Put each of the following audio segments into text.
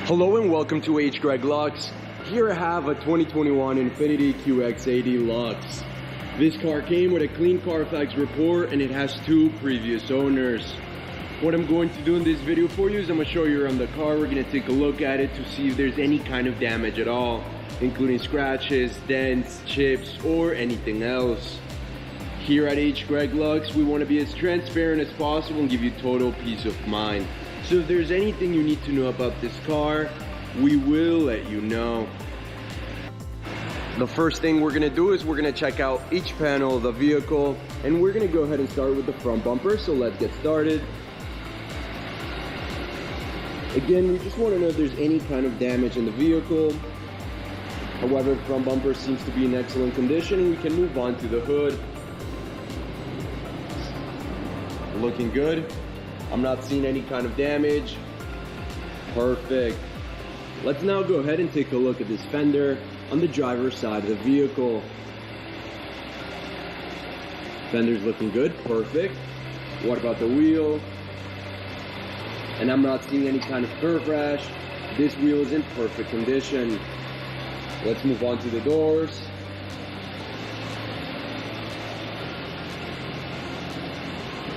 Hello and welcome to Luxe. Here I have a 2021 Infiniti QX80 Luxe. This car came with a clean Carfax report and it has 2 previous owners. What I'm going to do in this video for you is I'm going to show you around the car. We're going to take a look at it to see if there's any kind of damage at all, including scratches, dents, chips, or anything else. Here at Luxe, we want to be as transparent as possible and give you total peace of mind. So if there's anything you need to know about this car, we will let you know. The first thing we're gonna do is we're gonna check out each panel of the vehicle, and we're gonna go ahead and start with the front bumper, so let's get started. Again, we just wanna know if there's any kind of damage in the vehicle. However, the front bumper seems to be in excellent condition. We can move on to the hood. Looking good. I'm not seeing any kind of damage. Perfect. Let's now go ahead and take a look at this fender on the driver's side of the vehicle. Fender's looking good. Perfect. What about the wheel? And I'm not seeing any kind of curve rash. This wheel is in perfect condition. Let's move on to the doors.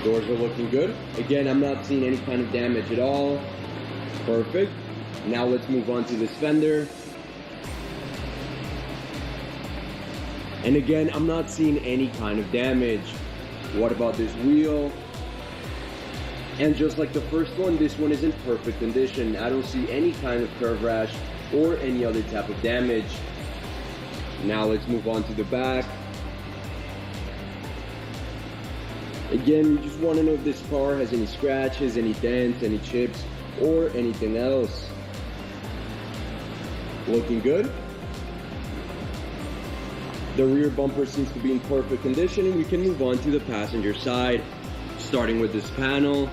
Doors are looking good. Again, I'm not seeing any kind of damage at all. Perfect. Now let's move on to this fender. And again, I'm not seeing any kind of damage. What about this wheel? And just like the first one, this one is in perfect condition. I don't see any kind of curve rash or any other type of damage. Now let's move on to the back. Again, we just want to know if this car has any scratches, any dents, any chips, or anything else. Looking good. The rear bumper seems to be in perfect condition, and we can move on to the passenger side, starting with this panel.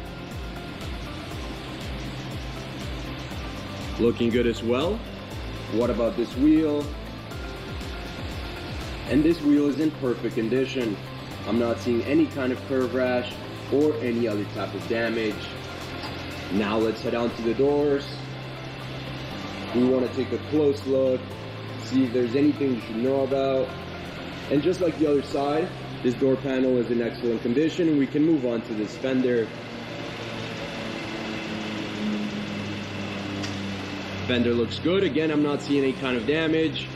Looking good as well. What about this wheel? And this wheel is in perfect condition. I'm not seeing any kind of curve rash or any other type of damage. Now let's head on to the doors. We want to take a close look, see if there's anything you should know about. And just like the other side, this door panel is in excellent condition, and we can move on to this fender. Fender looks good. Again, I'm not seeing any kind of damage.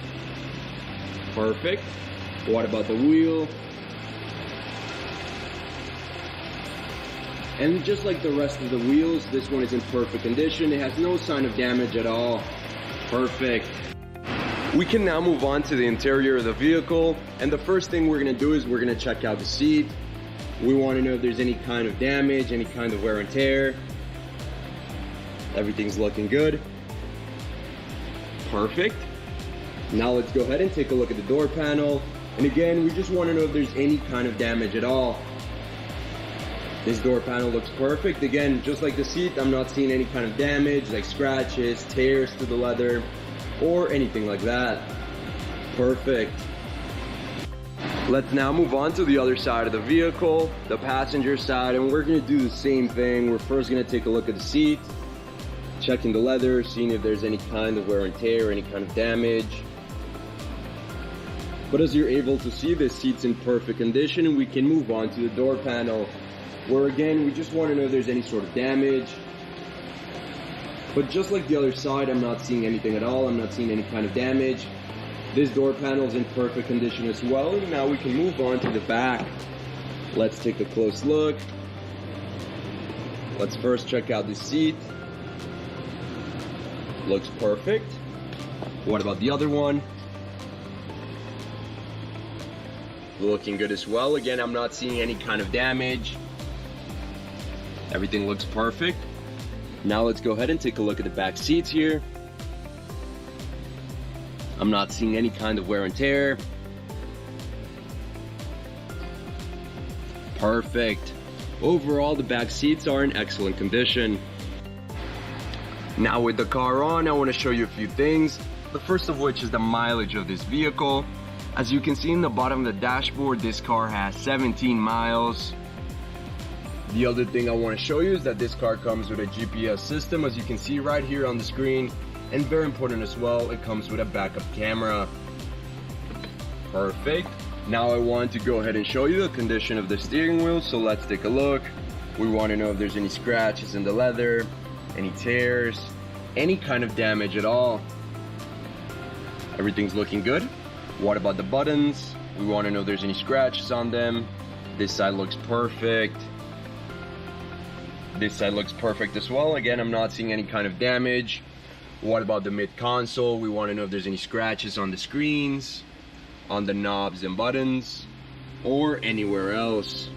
Perfect. What about the wheel? And just like the rest of the wheels, this one is in perfect condition. It has no sign of damage at all. Perfect. We can now move on to the interior of the vehicle. And the first thing we're gonna do is we're gonna check out the seat. We wanna know if there's any kind of damage, any kind of wear and tear. Everything's looking good. Perfect. Now let's go ahead and take a look at the door panel. And again, we just wanna know if there's any kind of damage at all. This door panel looks perfect. Again, just like the seat, I'm not seeing any kind of damage, like scratches, tears to the leather, or anything like that. Perfect. Let's now move on to the other side of the vehicle, the passenger side, and we're gonna do the same thing. We're first gonna take a look at the seat, checking the leather, seeing if there's any kind of wear and tear, any kind of damage. But as you're able to see, this seat's in perfect condition, and we can move on to the door panel, where again, we just want to know if there's any sort of damage. But just like the other side, I'm not seeing anything at all. I'm not seeing any kind of damage. This door panel is in perfect condition as well. And now we can move on to the back. Let's take a close look. Let's first check out the seat. Looks perfect. What about the other one? Looking good as well. Again, I'm not seeing any kind of damage. Everything looks perfect. Now let's go ahead and take a look at the back seats here. I'm not seeing any kind of wear and tear. Perfect. Overall, the back seats are in excellent condition. Now with the car on, I want to show you a few things. The first of which is the mileage of this vehicle. As you can see in the bottom of the dashboard, this car has 17 miles. The other thing I want to show you is that this car comes with a GPS system. As you can see right here on the screen, And very important as well, it comes with a backup camera. Perfect. Now I want to go ahead and show you the condition of the steering wheel, so let's take a look. We want to know if there's any scratches in the leather, any tears, any kind of damage at all. Everything's looking good. What about the buttons? We want to know if there's any scratches on them. This side looks perfect. This side looks perfect as well. Again, I'm not seeing any kind of damage. What about the mid console? We want to know if there's any scratches on the screens, on the knobs and buttons, or anywhere else.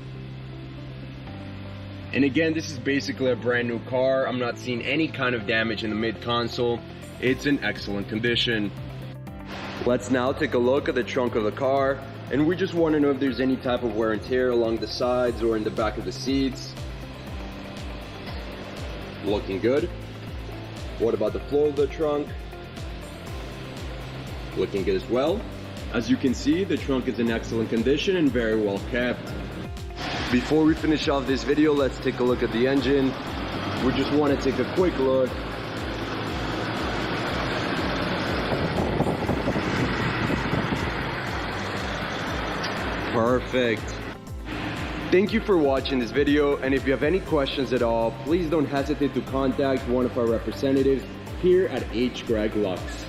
And again, this is basically a brand new car. I'm not seeing any kind of damage in the mid console. It's in excellent condition. Let's now take a look at the trunk of the car, and we just want to know if there's any type of wear and tear along the sides or in the back of the seats. Looking good. What about the floor of the trunk? Looking good as well. As you can see, the trunk is in excellent condition and very well kept. Before we finish off this video, let's take a look at the engine. We just want to take a quick look. Perfect. Thank you for watching this video, and if you have any questions at all, please don't hesitate to contact one of our representatives here at H. Greg Luxe.